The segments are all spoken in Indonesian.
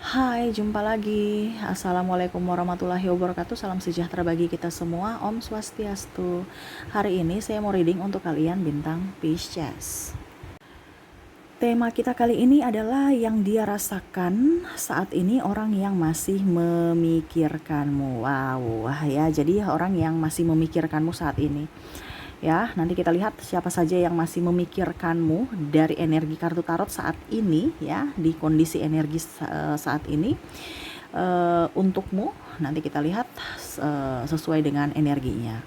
Hai, jumpa lagi. Assalamualaikum warahmatullahi wabarakatuh. Salam sejahtera bagi kita semua. Om Swastiastu. Hari ini saya mau reading untuk kalian bintang Pisces. Tema kita kali ini adalah yang dia rasakan saat ini orang yang masih memikirkanmu. Wow, ya. Jadi orang yang masih memikirkanmu saat ini. Ya, nanti kita lihat siapa saja yang masih memikirkanmu dari energi kartu tarot saat ini, ya, di kondisi energi saat ini untukmu. Nanti kita lihat sesuai dengan energinya.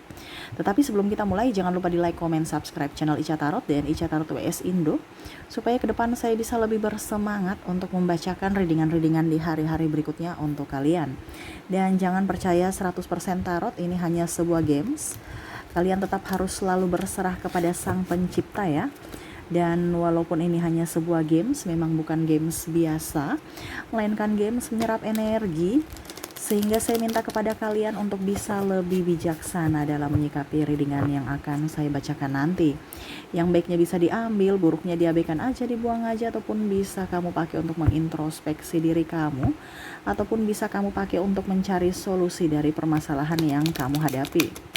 Tetapi sebelum kita mulai, jangan lupa di like, comment, subscribe channel Ica Tarot dan Ica Tarot WS Indo, supaya ke depan saya bisa lebih bersemangat untuk membacakan readingan-readingan di hari-hari berikutnya untuk kalian. Dan jangan percaya 100% tarot ini hanya sebuah games. Kalian tetap harus selalu berserah kepada Sang Pencipta, ya. Dan walaupun ini hanya sebuah games, memang bukan games biasa, melainkan games menyerap energi, sehingga saya minta kepada kalian untuk bisa lebih bijaksana dalam menyikapi readingan yang akan saya bacakan nanti. Yang baiknya bisa diambil, buruknya diabaikan aja, dibuang aja, ataupun bisa kamu pakai untuk mengintrospeksi diri kamu, ataupun bisa kamu pakai untuk mencari solusi dari permasalahan yang kamu hadapi.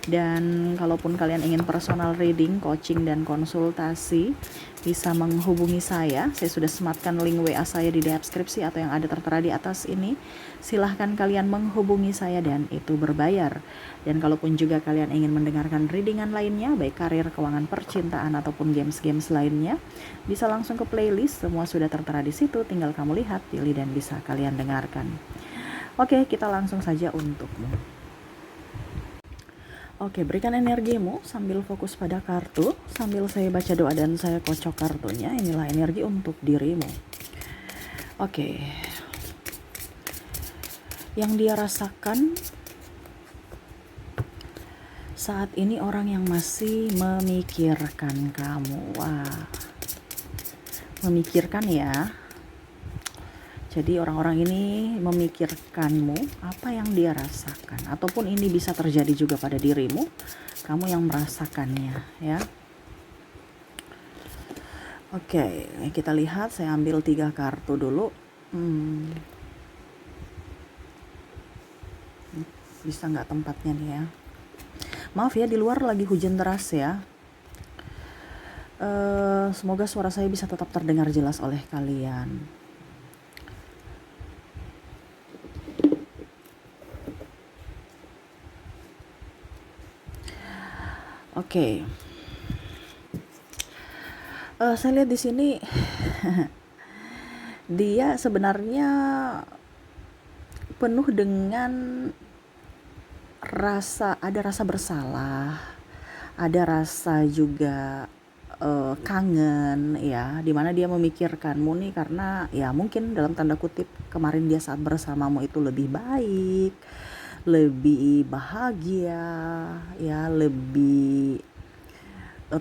Dan kalaupun kalian ingin personal reading, coaching, dan konsultasi, bisa menghubungi saya. Saya sudah sematkan link WA saya di deskripsi atau yang ada tertera di atas ini. Silahkan kalian menghubungi saya dan itu berbayar. Dan kalaupun juga kalian ingin mendengarkan readingan lainnya, baik karir, keuangan, percintaan, ataupun games-games lainnya, bisa langsung ke playlist. Semua sudah tertera di situ, tinggal kamu lihat, pilih, dan bisa kalian dengarkan. Oke, kita langsung saja untukmu. Oke, berikan energimu sambil fokus pada kartu, sambil saya baca doa dan saya kocok kartunya. Inilah energi untuk dirimu. Oke. Yang dia rasakan saat ini orang yang masih memikirkan kamu. Wah. Memikirkan, ya. Jadi orang-orang ini memikirkanmu, apa yang dia rasakan, ataupun ini bisa terjadi juga pada dirimu, kamu yang merasakannya, ya. Oke, kita lihat. Saya ambil 3 kartu dulu. Bisa nggak tempatnya nih, ya? Maaf ya, di luar lagi hujan deras, ya. Semoga suara saya bisa tetap terdengar jelas oleh kalian. Oke. Saya lihat di sini dia sebenarnya penuh dengan ada rasa bersalah, ada rasa juga kangen, ya, dimana dia memikirkanmu nih karena ya mungkin dalam tanda kutip kemarin dia saat bersamamu itu lebih baik, lebih bahagia, ya, lebih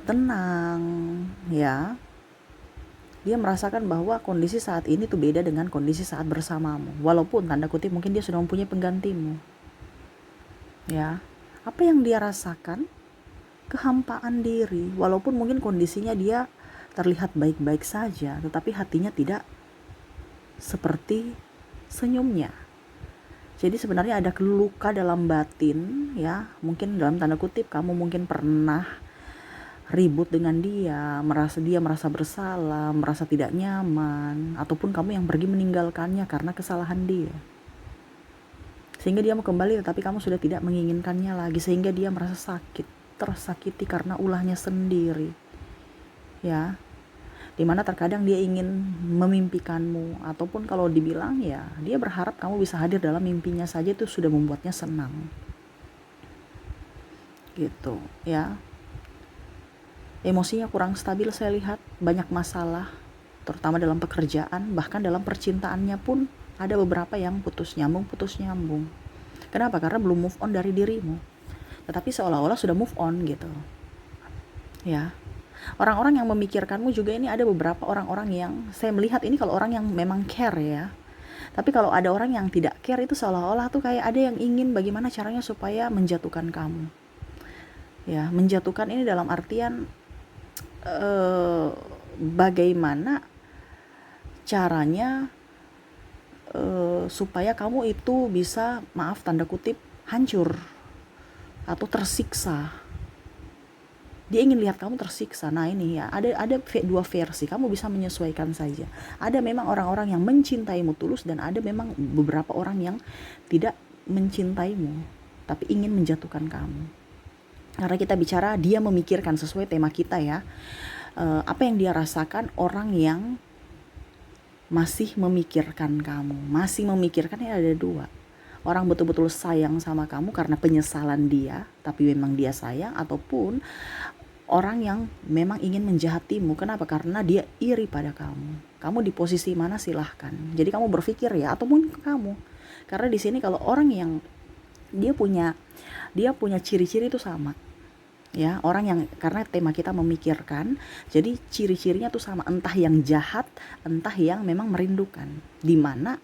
tenang, ya. Dia merasakan bahwa kondisi saat ini tuh beda dengan kondisi saat bersamamu. Walaupun tanda kutip mungkin dia sudah mempunyai penggantimu, ya. Apa yang dia rasakan? Kehampaan diri. Walaupun mungkin kondisinya dia terlihat baik-baik saja, tetapi hatinya tidak seperti senyumnya. Jadi sebenarnya ada luka dalam batin, ya. Mungkin dalam tanda kutip kamu mungkin pernah ribut dengan dia merasa bersalah, merasa tidak nyaman, ataupun kamu yang pergi meninggalkannya karena kesalahan dia. Sehingga dia mau kembali tetapi kamu sudah tidak menginginkannya lagi, sehingga dia merasa tersakiti karena ulahnya sendiri, ya. Dimana terkadang dia ingin memimpikanmu, ataupun kalau dibilang ya dia berharap kamu bisa hadir dalam mimpinya saja, itu sudah membuatnya senang, gitu, ya. Emosinya kurang stabil, saya lihat banyak masalah, terutama dalam pekerjaan, bahkan dalam percintaannya pun ada beberapa yang putus nyambung. Kenapa? Karena belum move on dari dirimu, tetapi seolah-olah sudah move on, gitu, ya. Orang-orang yang memikirkanmu juga ini ada beberapa orang-orang yang saya melihat ini kalau orang yang memang care, ya. Tapi kalau ada orang yang tidak care, itu seolah-olah tuh kayak ada yang ingin bagaimana caranya supaya menjatuhkan kamu, ya. Menjatuhkan ini dalam artian bagaimana caranya supaya kamu itu bisa, maaf tanda kutip, hancur atau tersiksa. Dia ingin lihat kamu tersiksa. Nah ini ya, ada dua versi, kamu bisa menyesuaikan saja. Ada memang orang-orang yang mencintaimu tulus, dan ada memang beberapa orang yang tidak mencintaimu tapi ingin menjatuhkan kamu. Karena kita bicara dia memikirkan, sesuai tema kita ya, apa yang dia rasakan orang yang masih memikirkan kamu. Masih memikirkan ini ada dua. Orang betul-betul sayang sama kamu karena penyesalan dia, tapi memang dia sayang, ataupun orang yang memang ingin menjahatimu. Kenapa? Karena dia iri pada kamu. Kamu di posisi mana silahkan. Jadi kamu berpikir ya, ataupun kamu. Karena di sini kalau orang yang dia punya ciri-ciri itu sama. Ya, orang yang, karena tema kita memikirkan, jadi ciri-cirinya tuh sama, entah yang jahat, entah yang memang merindukan. Dimana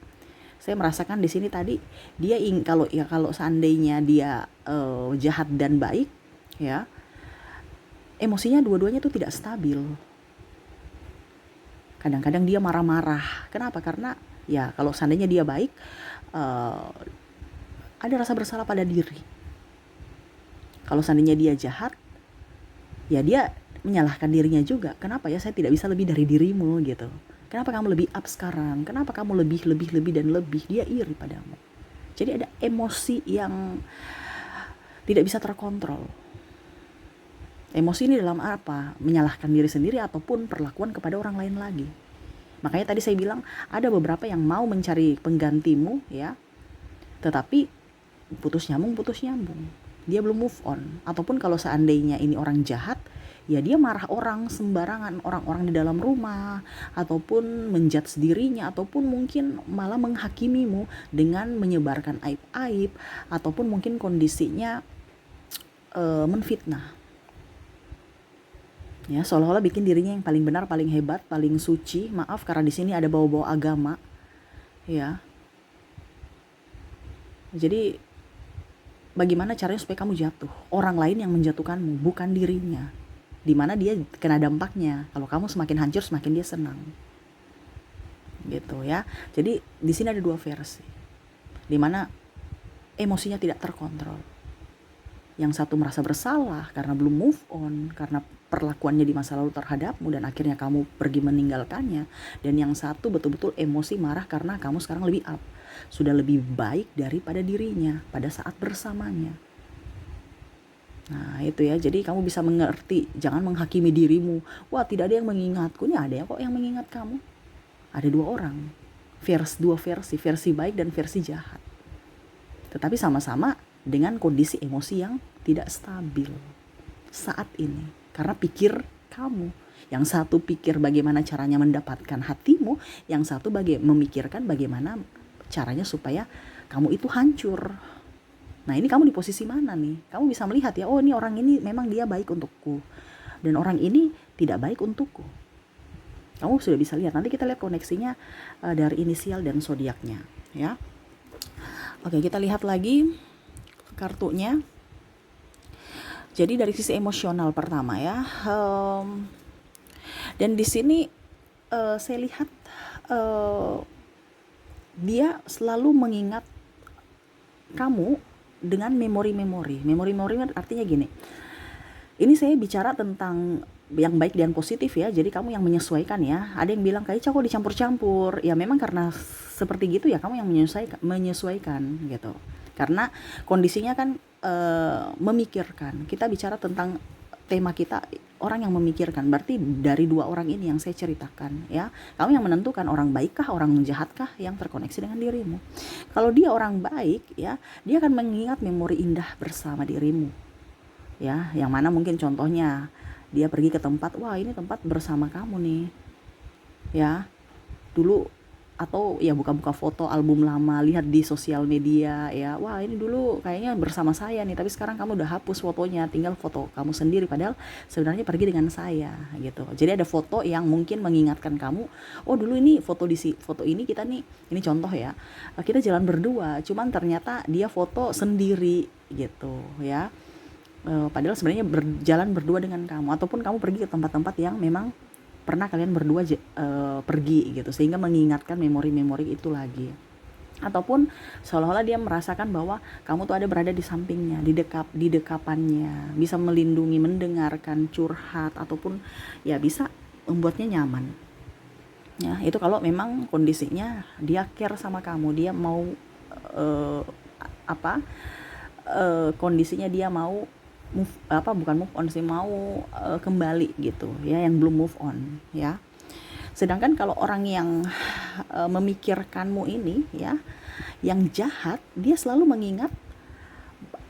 saya merasakan di sini tadi dia kalau seandainya dia jahat dan baik, ya, emosinya dua-duanya tuh tidak stabil. Kadang-kadang dia marah-marah. Kenapa? Karena ya kalau seandainya dia baik, ada rasa bersalah pada diri. Kalau seandainya dia jahat, ya dia menyalahkan dirinya juga. Kenapa ya saya tidak bisa lebih dari dirimu gitu. Kenapa kamu lebih up sekarang? Kenapa kamu lebih dan lebih? Dia iri padamu. Jadi ada emosi yang tidak bisa terkontrol. Emosi ini dalam apa? Menyalahkan diri sendiri ataupun perlakuan kepada orang lain lagi. Makanya tadi saya bilang ada beberapa yang mau mencari penggantimu ya, tetapi putus nyambung. Dia belum move on. Ataupun kalau seandainya ini orang jahat, ya dia marah orang sembarangan, orang-orang di dalam rumah, ataupun menjudge dirinya, ataupun mungkin malah menghakimimu dengan menyebarkan aib-aib, ataupun mungkin kondisinya menfitnah. Ya, seolah-olah bikin dirinya yang paling benar, paling hebat, paling suci. Maaf karena di sini ada bau-bau agama. Ya. Jadi bagaimana caranya supaya kamu jatuh? Orang lain yang menjatuhkanmu, bukan dirinya. Dimana dia kena dampaknya. Kalau kamu semakin hancur, semakin dia senang. Gitu ya. Jadi di sini ada dua versi. Dimana emosinya tidak terkontrol. Yang satu merasa bersalah karena belum move on, karena perlakuannya di masa lalu terhadapmu dan akhirnya kamu pergi meninggalkannya. Dan yang satu betul-betul emosi marah karena kamu sekarang lebih up, sudah lebih baik daripada dirinya pada saat bersamanya. Nah itu ya, jadi kamu bisa mengerti, jangan menghakimi dirimu. Wah tidak ada yang mengingatku, ini ada kok yang mengingat kamu. Ada dua orang, dua versi baik dan versi jahat. Tetapi sama-sama dengan kondisi emosi yang tidak stabil saat ini. Karena pikir kamu. Yang satu pikir bagaimana caranya mendapatkan hatimu, yang satu memikirkan bagaimana caranya supaya kamu itu hancur. Nah ini kamu di posisi mana nih? Kamu bisa melihat ya, oh ini orang ini memang dia baik untukku, dan orang ini tidak baik untukku. Kamu sudah bisa lihat. Nanti kita lihat koneksinya dari inisial dan zodiaknya ya. Oke, kita lihat lagi kartunya. Jadi dari sisi emosional pertama ya, dan di sini saya lihat dia selalu mengingat kamu dengan memori-memori. Memori-memori artinya gini. Ini saya bicara tentang yang baik dan positif ya. Jadi kamu yang menyesuaikan ya. Ada yang bilang kayak kok dicampur-campur. Ya memang karena seperti gitu ya, kamu yang menyesuaikan gitu. Karena kondisinya kan memikirkan. Kita bicara tentang tema kita orang yang memikirkan. Berarti dari dua orang ini yang saya ceritakan ya. Kamu yang menentukan orang baikkah, orang jahatkah yang terkoneksi dengan dirimu. Kalau dia orang baik ya, dia akan mengingat memori indah bersama dirimu. Ya, yang mana mungkin contohnya dia pergi ke tempat, wah ini tempat bersama kamu nih. Ya. Dulu, atau ya buka-buka foto album lama, lihat di sosial media ya, wah ini dulu kayaknya bersama saya nih, tapi sekarang kamu udah hapus fotonya, tinggal foto kamu sendiri, padahal sebenarnya pergi dengan saya gitu. Jadi ada foto yang mungkin mengingatkan kamu, oh dulu ini foto ini kita nih, ini contoh ya, kita jalan berdua, cuman ternyata dia foto sendiri gitu ya. Padahal sebenarnya berjalan berdua dengan kamu, ataupun kamu pergi ke tempat-tempat yang memang pernah kalian berdua pergi gitu, sehingga mengingatkan memori-memori itu lagi. ataupun seolah-olah dia merasakan bahwa kamu tuh ada berada di sampingnya, di dekapannya, bisa melindungi, mendengarkan, curhat, ataupun ya bisa membuatnya nyaman. Ya, itu kalau memang kondisinya dia care sama kamu, dia mau eh, apa kondisinya dia mau bukan move on sih, mau kembali gitu ya, yang belum move on ya. Sedangkan kalau orang yang memikirkanmu ini ya, yang jahat, dia selalu mengingat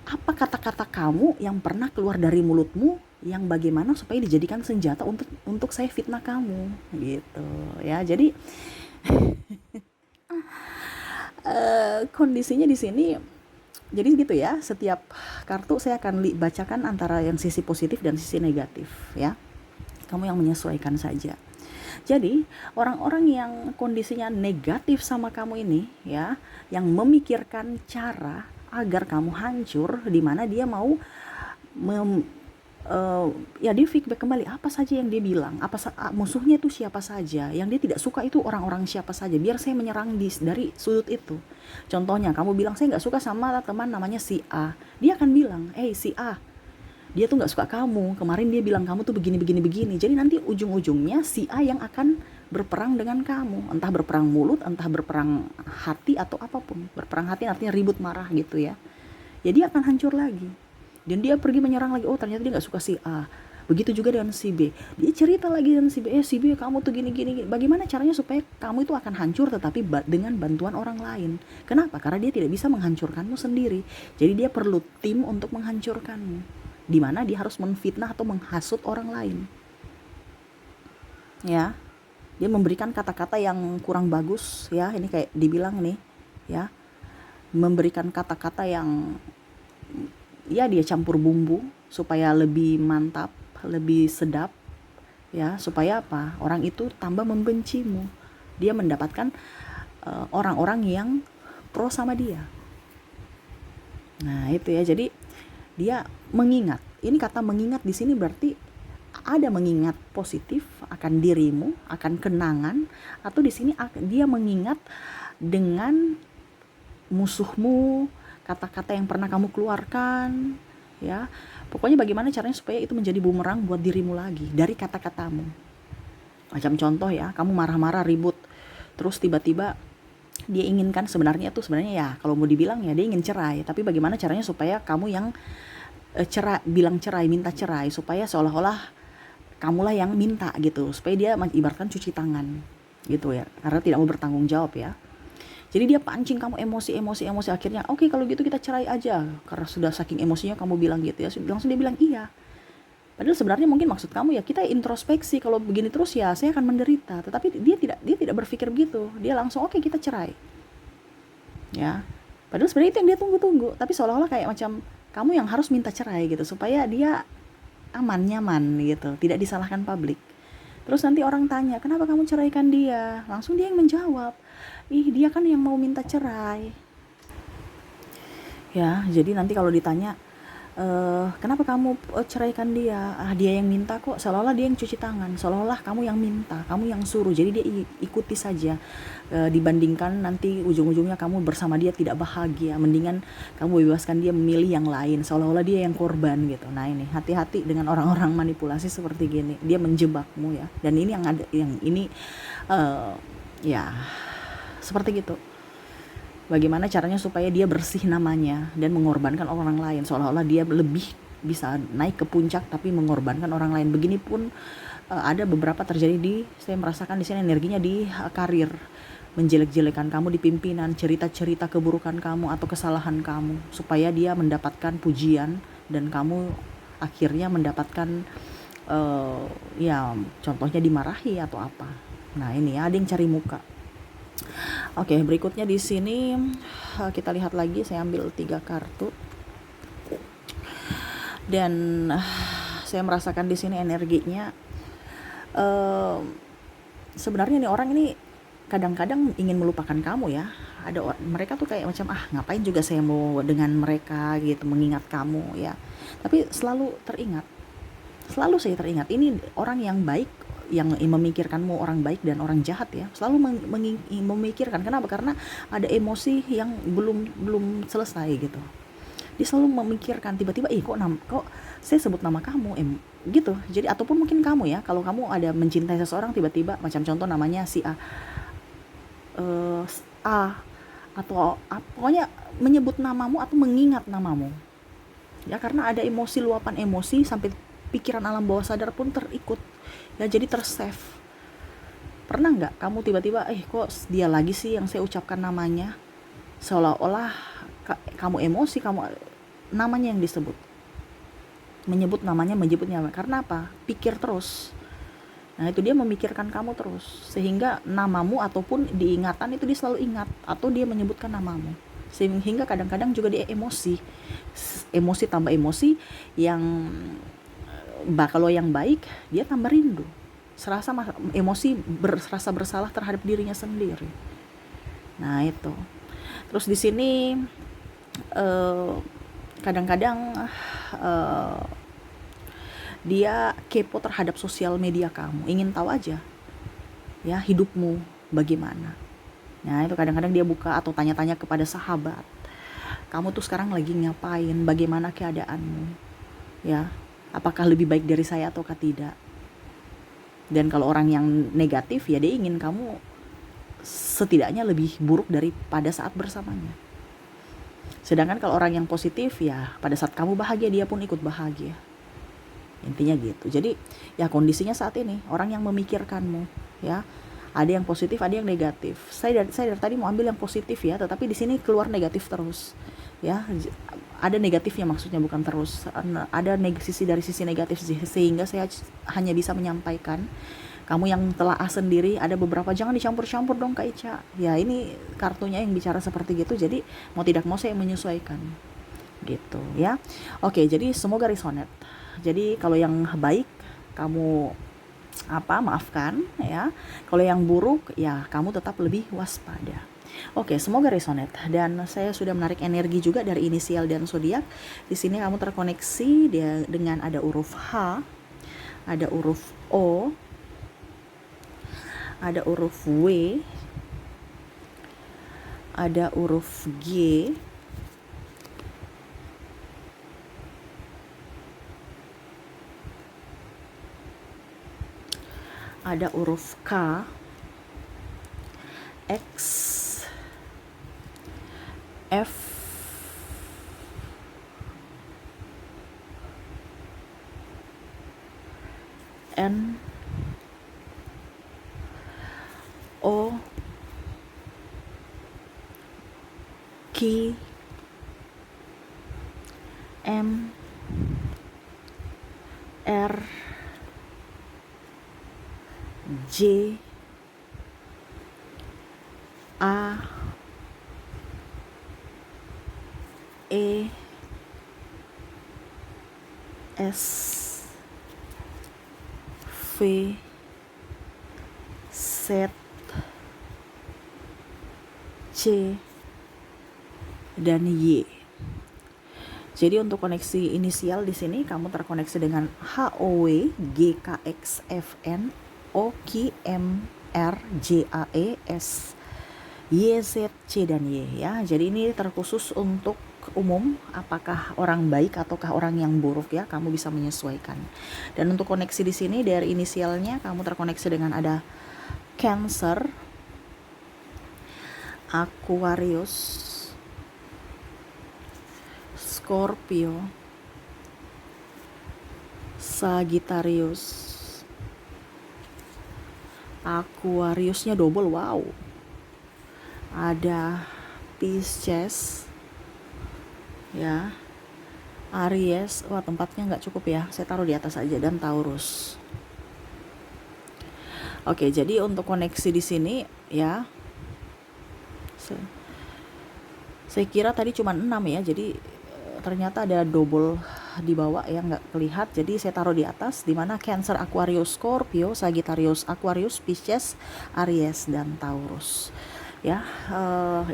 apa kata-kata kamu yang pernah keluar dari mulutmu, yang bagaimana supaya dijadikan senjata untuk saya fitnah kamu gitu ya. Jadi kondisinya di sini jadi gitu ya. Setiap kartu saya akan bacakan antara yang sisi positif dan sisi negatif ya. Kamu yang menyesuaikan saja. Jadi orang-orang yang kondisinya negatif sama kamu ini ya, yang memikirkan cara agar kamu hancur, di mana dia mau ya dia feedback kembali apa saja yang dia bilang, musuhnya itu siapa saja, yang dia tidak suka itu orang-orang siapa saja, biar saya menyerang dari sudut itu. Contohnya kamu bilang saya nggak suka sama teman namanya si A, dia akan bilang si A, dia tuh nggak suka kamu, kemarin dia bilang kamu tuh begini begini begini. Jadi nanti ujung-ujungnya si A yang akan berperang dengan kamu, entah berperang mulut, entah berperang hati atau apapun. Berperang hati artinya ribut, marah gitu ya. Jadi akan hancur lagi. Dan dia pergi menyerang lagi, oh ternyata dia nggak suka si A. Begitu juga dengan si B, dia cerita lagi dengan si B, si B kamu tuh gini gini. Bagaimana caranya supaya kamu itu akan hancur, tetapi dengan bantuan orang lain. Kenapa? Karena dia tidak bisa menghancurkanmu sendiri. Jadi dia perlu tim untuk menghancurkanmu, di mana dia harus menfitnah atau menghasut orang lain ya. Dia memberikan kata-kata yang kurang bagus ya, ini kayak dibilang nih ya, memberikan kata-kata yang ya dia campur bumbu supaya lebih mantap, lebih sedap ya, supaya apa? Orang itu tambah membencimu. Dia mendapatkan orang-orang yang pro sama dia. Nah, itu ya. Jadi dia mengingat. Ini kata mengingat di sini berarti ada mengingat positif akan dirimu, akan kenangan, atau di sini dia mengingat dengan musuhmu, kata-kata yang pernah kamu keluarkan ya. Pokoknya bagaimana caranya supaya itu menjadi bumerang buat dirimu lagi dari kata-katamu. Macam contoh ya, kamu marah-marah, ribut, terus tiba-tiba dia inginkan sebenarnya ya kalau mau dibilang ya dia ingin cerai, tapi bagaimana caranya supaya kamu yang bilang cerai, minta cerai, supaya seolah-olah kamulah yang minta gitu, supaya dia ibaratkan cuci tangan gitu ya, karena tidak mau bertanggung jawab ya. Jadi dia pancing kamu emosi, akhirnya oke, kalau gitu kita cerai aja, karena sudah saking emosinya kamu bilang gitu ya. Langsung dia bilang iya, padahal sebenarnya mungkin maksud kamu ya kita introspeksi, kalau begini terus ya saya akan menderita. Tetapi dia tidak berpikir begitu, dia langsung oke, kita cerai ya. Padahal sebenarnya itu yang dia tunggu-tunggu, tapi seolah-olah kayak macam kamu yang harus minta cerai gitu, supaya dia aman, nyaman gitu, tidak disalahkan publik. Terus nanti orang tanya, kenapa kamu ceraikan dia? Langsung dia yang menjawab, dia kan yang mau minta cerai ya. Jadi nanti kalau ditanya kenapa kamu ceraikan dia, dia yang minta kok, seolah-olah dia yang cuci tangan, seolah-olah kamu yang minta, kamu yang suruh. Jadi dia ikuti saja, dibandingkan nanti ujung-ujungnya kamu bersama dia tidak bahagia, mendingan kamu bebaskan dia memilih yang lain, seolah-olah dia yang korban gitu. Nah ini hati-hati dengan orang-orang manipulasi seperti gini, dia menjebakmu ya. Dan ini yang ini ya seperti gitu. Bagaimana caranya supaya dia bersih namanya dan mengorbankan orang lain, seolah-olah dia lebih bisa naik ke puncak tapi mengorbankan orang lain. Begini pun ada beberapa terjadi saya merasakan di sini energinya di karir, menjelek-jelekan kamu di pimpinan, cerita-cerita keburukan kamu atau kesalahan kamu supaya dia mendapatkan pujian dan kamu akhirnya mendapatkan ya contohnya dimarahi atau apa. Nah ini ada yang cari muka. Oke, berikutnya di sini kita lihat lagi. Saya ambil 3 kartu dan saya merasakan di sini energinya. Sebenarnya nih orang ini kadang-kadang ingin melupakan kamu ya. Mereka tuh kayak macam ngapain juga saya mau dengan mereka gitu, mengingat kamu ya. Tapi selalu saya teringat. Ini orang yang baik yang memikirkanmu orang baik dan orang jahat ya, selalu memikirkan. Kenapa? Karena ada emosi yang belum selesai gitu. Dia selalu memikirkan, tiba-tiba kok saya sebut nama kamu gitu. Jadi ataupun mungkin kamu ya, kalau kamu ada mencintai seseorang, tiba-tiba macam contoh namanya si A, A atau pokoknya menyebut namamu atau mengingat namamu ya, karena ada emosi, luapan emosi, sampai pikiran alam bawah sadar pun terikut ya, jadi tersave. Pernah nggak kamu tiba-tiba kok dia lagi sih yang saya ucapkan namanya, seolah-olah kamu emosi, kamu namanya yang disebut, menyebut namanya. Karena apa? Pikir terus. Nah itu dia memikirkan kamu terus, sehingga namamu ataupun diingatan itu dia selalu ingat, atau dia menyebutkan namamu, sehingga kadang-kadang juga dia emosi tambah emosi. Yang kalau yang baik dia tambah rindu, emosi rasa bersalah terhadap dirinya sendiri. Nah itu. Terus di sini kadang-kadang dia kepo terhadap sosial media kamu, ingin tahu aja ya hidupmu bagaimana. Nah itu kadang-kadang dia buka atau tanya-tanya kepada sahabat, kamu tuh sekarang lagi ngapain, bagaimana keadaanmu ya, apakah lebih baik dari saya ataukah tidak. Dan kalau orang yang negatif ya, dia ingin kamu setidaknya lebih buruk daripada saat bersamanya. Sedangkan kalau orang yang positif ya, pada saat kamu bahagia dia pun ikut bahagia. Intinya gitu. Jadi ya kondisinya saat ini orang yang memikirkanmu ya, ada yang positif, ada yang negatif. Saya dari tadi mau ambil yang positif ya, tetapi di sini keluar negatif terus ya. Ada negatifnya maksudnya, bukan terus. Ada sisi negatif, sehingga saya hanya bisa menyampaikan. Kamu yang telaah sendiri, ada beberapa, jangan dicampur-campur dong Kak Ica. Ya ini kartunya yang bicara seperti gitu, jadi mau tidak mau saya menyesuaikan gitu ya. Oke, jadi semoga resonate. Jadi kalau yang baik kamu maafkan ya. Kalau yang buruk ya kamu tetap lebih waspada. Oke, semoga resonate. Dan saya sudah menarik energi juga dari inisial dan zodiak. Di sini kamu terkoneksi dengan ada huruf H, ada huruf O, ada huruf W, ada huruf G, ada huruf K, X, F, N, O, Q, M, R, J, A, E, S, V, Z, C, dan Y. Jadi untuk koneksi inisial di sini kamu terkoneksi dengan HOW, GKXFN, OQMRJAES, YZC dan Y ya. Jadi ini terkhusus untuk umum, apakah orang baik ataukah orang yang buruk ya, kamu bisa menyesuaikan. Dan untuk koneksi di sini dari inisialnya kamu terkoneksi dengan ada Cancer, Aquarius, Scorpio, Sagittarius. Aquariusnya double, wow. Ada Pisces ya, Aries, wah tempatnya nggak cukup ya, saya taruh di atas aja, dan Taurus. Oke, jadi untuk koneksi di sini ya, saya kira tadi cuma 6 ya, jadi ternyata ada double di bawah ya, nggak kelihat. Jadi saya taruh di atas, di mana Cancer, Aquarius, Scorpio, Sagittarius, Aquarius, Pisces, Aries, dan Taurus ya.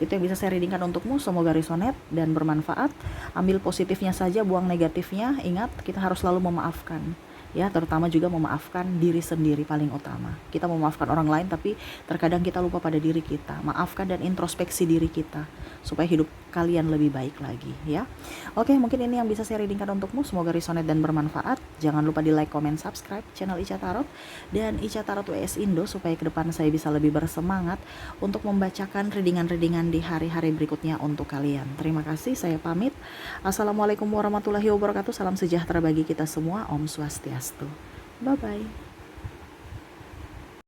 Itu yang bisa saya readingkan untukmu. Semoga resonate dan bermanfaat. Ambil positifnya saja, buang negatifnya. Ingat, kita harus selalu memaafkan ya, terutama juga memaafkan diri sendiri paling utama. Kita memaafkan orang lain tapi terkadang kita lupa pada diri kita. Maafkan dan introspeksi diri kita supaya hidup kalian lebih baik lagi ya. Oke, mungkin ini yang bisa saya readingkan untukmu. Semoga resonate dan bermanfaat. Jangan lupa di like, comment, subscribe channel Ica Tarot dan Ica Tarot WS Indo supaya ke depan saya bisa lebih bersemangat untuk membacakan readingan-readingan di hari-hari berikutnya untuk kalian. Terima kasih, saya pamit. Assalamualaikum warahmatullahi wabarakatuh. Salam sejahtera bagi kita semua. Om Swastiastu. Bye-bye.